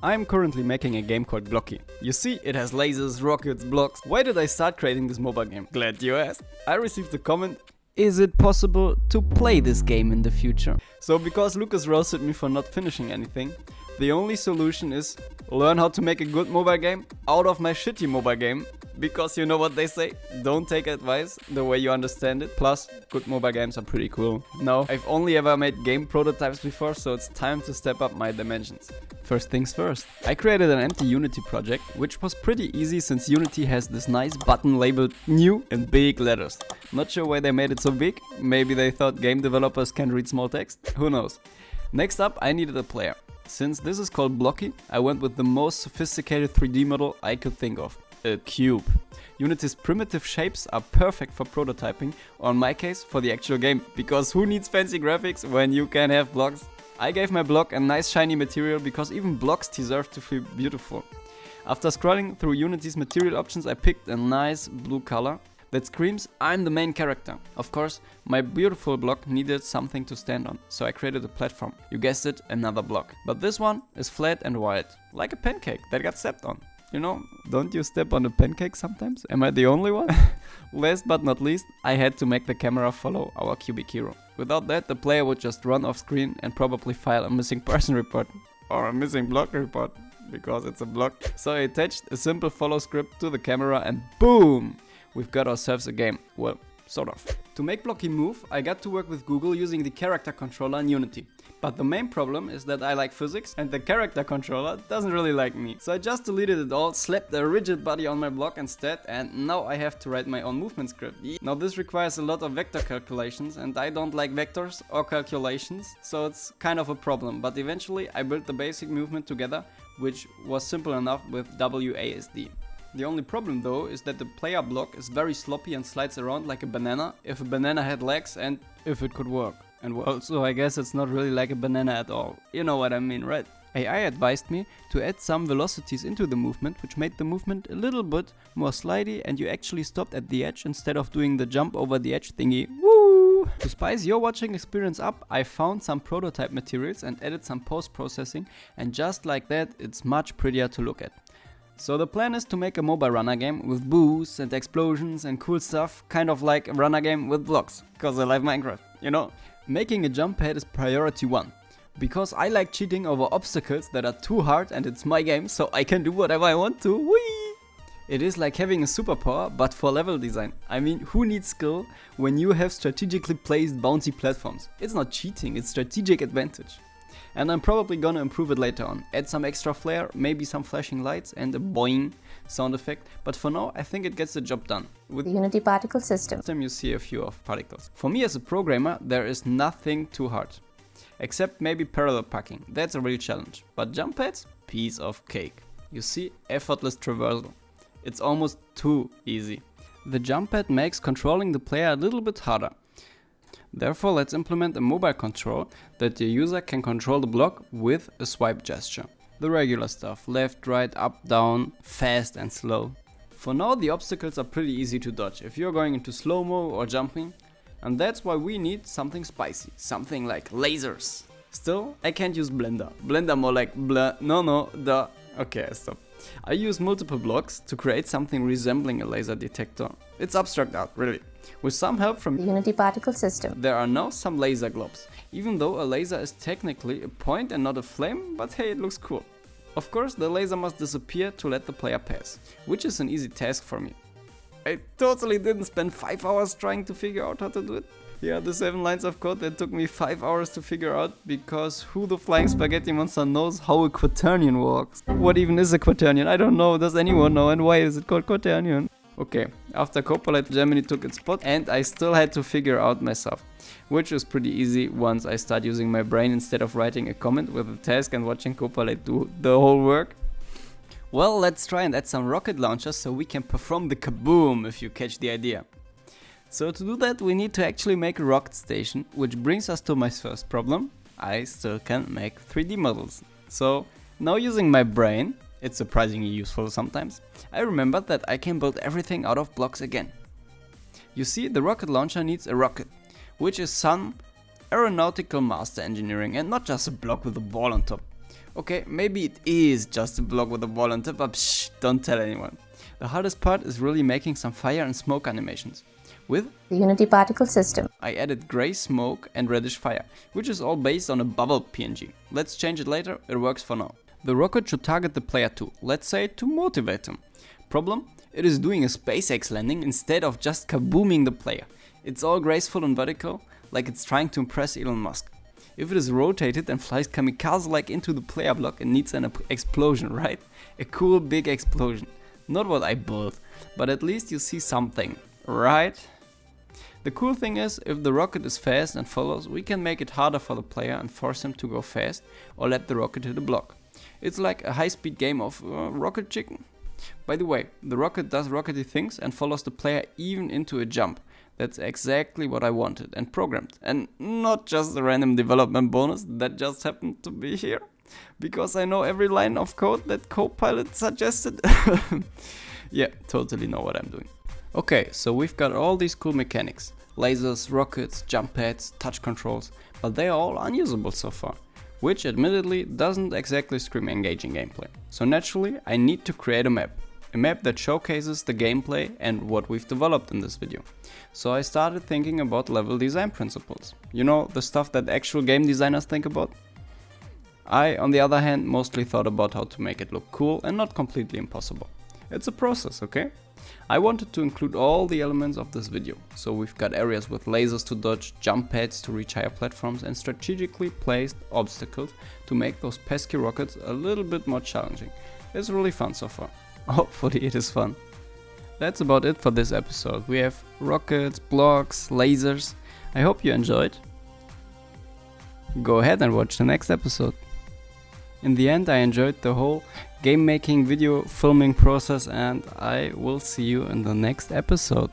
I'm currently making a game called Blocky. You see, it has lasers, rockets, blocks. Why did I start creating this mobile game? Glad you asked. I received a comment. Is it possible to play this game in the future? So because Lucas roasted me for not finishing anything, the only solution is learn how to make a good mobile game out of my shitty mobile game. Because you know what they say, don't take advice the way you understand it. Plus, good mobile games are pretty cool. Now, I've only ever made game prototypes before, so it's time to step up my dimensions. First things first, I created an empty Unity project, which was pretty easy since Unity has this nice button labeled new in big letters. Not sure why they made it so big, maybe they thought game developers can read small text, who knows. Next up, I needed a player. Since this is called Blocky, I went with the most sophisticated 3D model I could think of. A cube. Unity's primitive shapes are perfect for prototyping, or in my case, for the actual game, because who needs fancy graphics when you can have blocks? I gave my block a nice shiny material because even blocks deserve to feel beautiful. After scrolling through Unity's material options, I picked a nice blue color that screams I'm the main character. Of course, my beautiful block needed something to stand on, so I created a platform. You guessed it, another block. But this one is flat and wide, like a pancake that got stepped on. You know, don't you step on a pancake sometimes? Am I the only one? Last but not least, I had to make the camera follow our cubic hero. Without that, the player would just run off screen and probably file a missing person report. Or a missing block report, because it's a block. So I attached a simple follow script to the camera and boom! We've got ourselves a game. Well, sort of. To make Blocky move, I got to work with Google using the character controller in Unity. But the main problem is that I like physics and the character controller doesn't really like me. So I just deleted it all, slapped a rigid body on my block instead, and now I have to write my own movement script. Now this requires a lot of vector calculations and I don't like vectors or calculations, so it's kind of a problem. But eventually I built the basic movement together, which was simple enough with WASD. The only problem though is that the player block is very sloppy and slides around like a banana if a banana had legs and if it could work. And well, so I guess it's not really like a banana at all. You know what I mean, right? AI advised me to add some velocities into the movement, which made the movement a little bit more slidey and you actually stopped at the edge instead of doing the jump over the edge thingy. Woo! To spice your watching experience up, I found some prototype materials and added some post-processing, and just like that, it's much prettier to look at. So the plan is to make a mobile runner game with boosts and explosions and cool stuff, kind of like a runner game with blocks, cause I like Minecraft, you know? Making a jump pad is priority 1, because I like cheating over obstacles that are too hard and it's my game, so I can do whatever I want to, whee! It is like having a superpower, but for level design. I mean, who needs skill when you have strategically placed bouncy platforms? It's not cheating, it's strategic advantage. And I'm probably gonna improve it later on. Add some extra flair, maybe some flashing lights and a boing sound effect. But for now, I think it gets the job done. With the Unity particle system, you see a few of particles. For me as a programmer, there is nothing too hard. Except maybe parallel parking. That's a real challenge. But jump pads? Piece of cake. You see, effortless traversal. It's almost too easy. The jump pad makes controlling the player a little bit harder. Therefore, let's implement a mobile control that the user can control the block with a swipe gesture. The regular stuff, left, right, up, down, fast and slow. For now, the obstacles are pretty easy to dodge if you're going into slow-mo or jumping, and that's why we need something spicy, something like lasers. Still, I can't use Blender. Blender more like okay, I stop. I use multiple blocks to create something resembling a laser detector. It's abstract art, really. With some help from the Unity particle system, there are now some laser globes. Even though a laser is technically a point and not a flame, but hey, it looks cool. Of course, the laser must disappear to let the player pass, which is an easy task for me. I totally didn't spend 5 hours trying to figure out how to do it. Here are the 7 lines of code that took me 5 hours to figure out, because who the flying spaghetti monster knows how a quaternion works? What even is a quaternion? I don't know. Does anyone know? And why is it called quaternion? Okay, after Copilot, Gemini took its spot and I still had to figure out myself, which was pretty easy once I start using my brain instead of writing a comment with a task and watching Copilot do the whole work. Well, let's try and add some rocket launchers so we can perform the kaboom, if you catch the idea. So to do that, we need to actually make a rocket station, which brings us to my first problem. I still can't make 3D models. So now using my brain, it's surprisingly useful sometimes, I remembered that I can build everything out of blocks again. You see, the rocket launcher needs a rocket, which is some aeronautical master engineering and not just a block with a ball on top. Okay, maybe it is just a block with a wall on top, but shh, don't tell anyone. The hardest part is really making some fire and smoke animations. With The Unity particle system. I added grey smoke and reddish fire, which is all based on a bubble PNG. Let's change it later, it works for now. The rocket should target the player too, let's say to motivate him. Problem? It is doing a SpaceX landing instead of just kabooming the player. It's all graceful and vertical, like it's trying to impress Elon Musk. If it is rotated and flies kamikaze-like into the player block, it needs an explosion, right? A cool big explosion. Not what I built, but at least you see something, right? The cool thing is, if the rocket is fast and follows, we can make it harder for the player and force him to go fast or let the rocket hit a block. It's like a high-speed game of rocket chicken. By the way, the rocket does rockety things and follows the player even into a jump. That's exactly what I wanted and programmed. And not just a random development bonus that just happened to be here. Because I know every line of code that Copilot suggested. Yeah, totally know what I'm doing. Okay, so we've got all these cool mechanics. Lasers, rockets, jump pads, touch controls. But they are all unusable so far. Which admittedly doesn't exactly scream engaging gameplay. So naturally I need to create a map. A map that showcases the gameplay and what we've developed in this video. So I started thinking about level design principles. You know, the stuff that actual game designers think about? I, on the other hand, mostly thought about how to make it look cool and not completely impossible. It's a process, okay? I wanted to include all the elements of this video. So we've got areas with lasers to dodge, jump pads to reach higher platforms and strategically placed obstacles to make those pesky rockets a little bit more challenging. It's really fun so far. Hopefully it is fun. That's about it for this episode. We have rockets, blocks, lasers. I hope you enjoyed. Go ahead and watch the next episode. In the end, I enjoyed the whole game making, video filming process, and I will see you in the next episode.